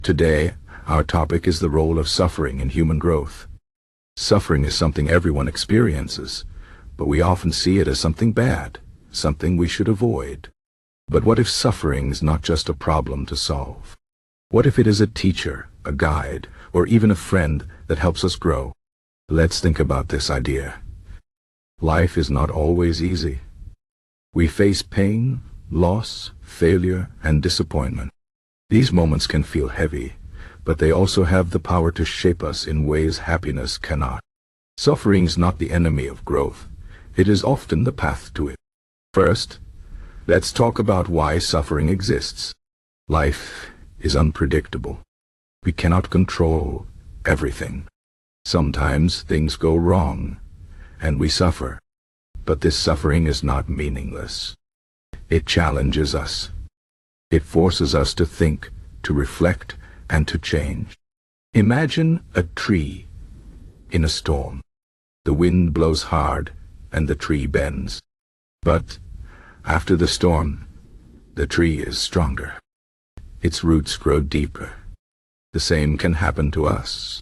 Today, our topic is the role of suffering in human growth. Suffering is something everyone experiences, but we often see it as something bad, something we should avoid. But what if suffering is not just a problem to solve? What if it is a teacher, a guide, or even a friend that helps us grow? Let's think about this idea. Life is not always easy. We face pain, loss, failure, and disappointment. These moments can feel heavy, but they also have the power to shape us in ways happiness cannot. Suffering is not the enemy of growth. It is often the path to it. First, let's talk about why suffering exists. Life is unpredictable. We cannot control everything. Sometimes things go wrong, and we suffer. But this suffering is not meaningless. It challenges us. It forces us to think, to reflect, and to change. Imagine a tree in a storm. The wind blows hard, and the tree bends. But after the storm, the tree is stronger. Its roots grow deeper. The same can happen to us.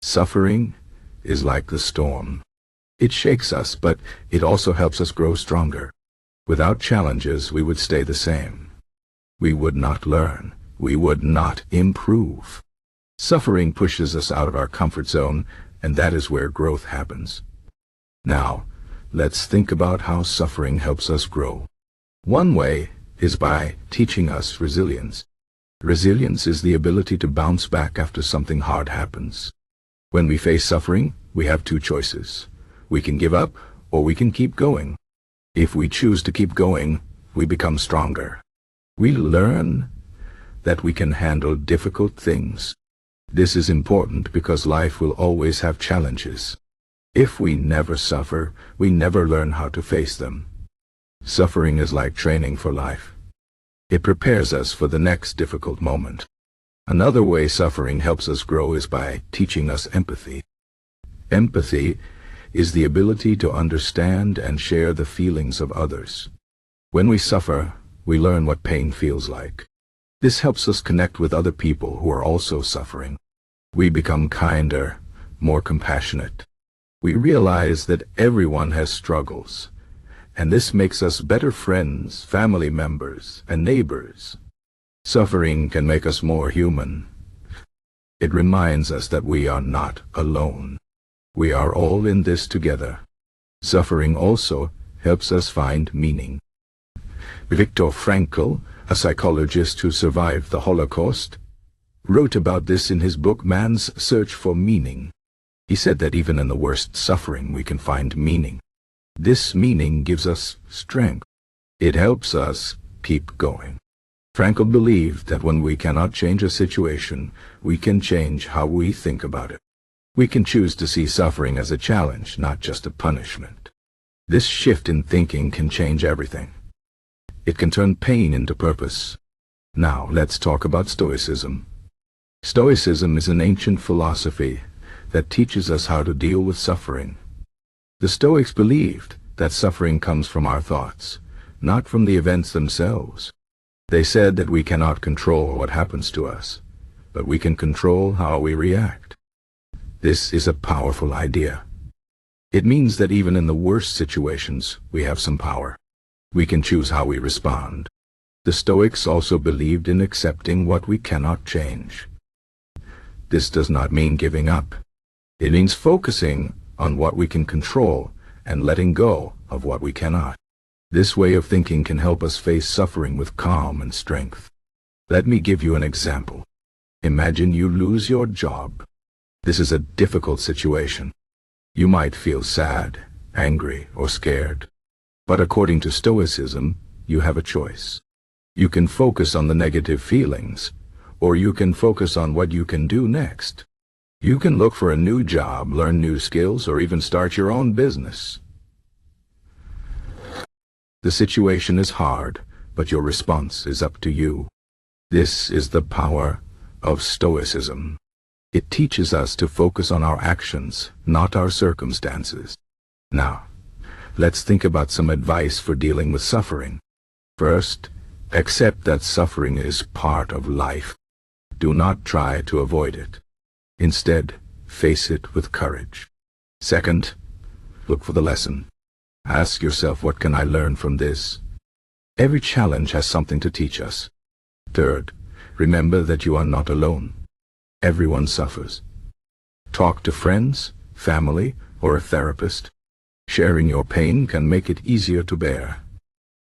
Suffering is like the storm. It shakes us, but it also helps us grow stronger. Without challenges, we would stay the same. We would not learn. We would not improve. Suffering pushes us out of our comfort zone, and that is where growth happens. Now, let's think about how suffering helps us grow. One way is by teaching us resilience. Resilience is the ability to bounce back after something hard happens. When we face suffering, we have two choices. We can give up, or we can keep going. If we choose to keep going, we become stronger. We learn that we can handle difficult things. This is important because life will always have challenges. If we never suffer, we never learn how to face them. Suffering is like training for life. It prepares us for the next difficult moment. Another way suffering helps us grow is by teaching us empathy. Empathy is the ability to understand and share the feelings of others. When we suffer, we learn what pain feels like. This helps us connect with other people who are also suffering. We become kinder, more compassionate. We realize that everyone has struggles, and this makes us better friends, family members, and neighbors. Suffering can make us more human. It reminds us that we are not alone. We are all in this together. Suffering also helps us find meaning. Viktor Frankl, a psychologist who survived the Holocaust, wrote about this in his book Man's Search for Meaning. He said that even in the worst suffering we can find meaning. This meaning gives us strength. It helps us keep going. Frankl believed that when we cannot change a situation, we can change how we think about it. We can choose to see suffering as a challenge, not just a punishment. This shift in thinking can change everything. It can turn pain into purpose. Now, let's talk about Stoicism. Stoicism is an ancient philosophy that teaches us how to deal with suffering. The Stoics believed that suffering comes from our thoughts, not from the events themselves. They said that we cannot control what happens to us, but we can control how we react. This is a powerful idea. It means that even in the worst situations, we have some power. We can choose how we respond. The Stoics also believed in accepting what we cannot change. This does not mean giving up. It means focusing on what we can control and letting go of what we cannot. This way of thinking can help us face suffering with calm and strength. Let me give you an example. Imagine you lose your job. This is a difficult situation. You might feel sad, angry, or scared. But according to Stoicism, you have a choice. You can focus on the negative feelings, or you can focus on what you can do next. You can look for a new job, learn new skills, or even start your own business. The situation is hard, but your response is up to you. This is the power of Stoicism. It teaches us to focus on our actions, not our circumstances. Now, let's think about some advice for dealing with suffering. First, accept that suffering is part of life. Do not try to avoid it. Instead, face it with courage. Second, look for the lesson. Ask yourself, what can I learn from this? Every challenge has something to teach us. Third, remember that you are not alone. Everyone suffers. Talk to friends, family, or a therapist. Sharing your pain can make it easier to bear.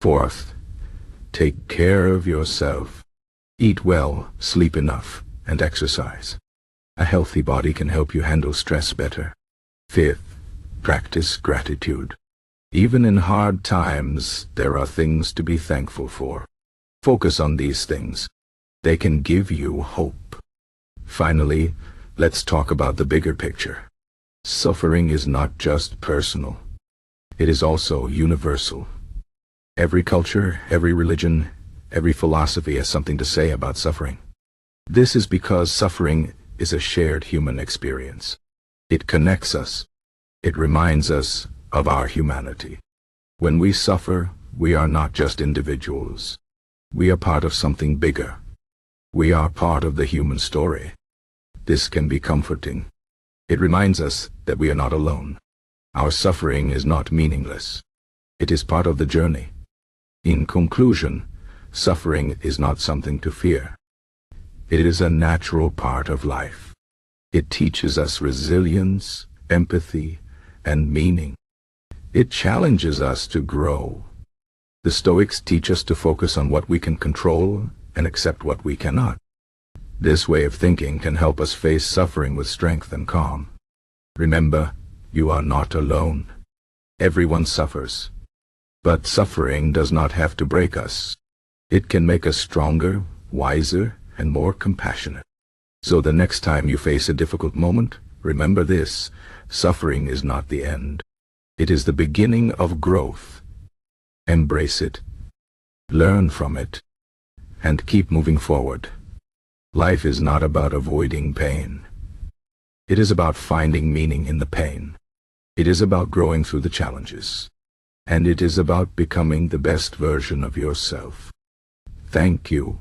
Fourth, take care of yourself. Eat well, sleep enough, and exercise. A healthy body can help you handle stress better. Fifth, practice gratitude. Even in hard times, there are things to be thankful for. Focus on these things. They can give you hope. Finally, let's talk about the bigger picture. Suffering is not just personal. It is also universal. Every culture, every religion, every philosophy has something to say about suffering. This is because suffering is a shared human experience. It connects us. It reminds us of our humanity. When we suffer, we are not just individuals. We are part of something bigger. We are part of the human story. This can be comforting. It reminds us that we are not alone. Our suffering is not meaningless. It is part of the journey. In conclusion, suffering is not something to fear. It is a natural part of life. It teaches us resilience, empathy, and meaning. It challenges us to grow. The Stoics teach us to focus on what we can control and accept what we cannot. This way of thinking can help us face suffering with strength and calm. Remember, you are not alone. Everyone suffers. But suffering does not have to break us. It can make us stronger, wiser, and more compassionate. So the next time you face a difficult moment, remember this: suffering is not the end. It is the beginning of growth. Embrace it, learn from it, and keep moving forward. Life is not about avoiding pain. It is about finding meaning in the pain. It is about growing through the challenges. And it is about becoming the best version of yourself. Thank you.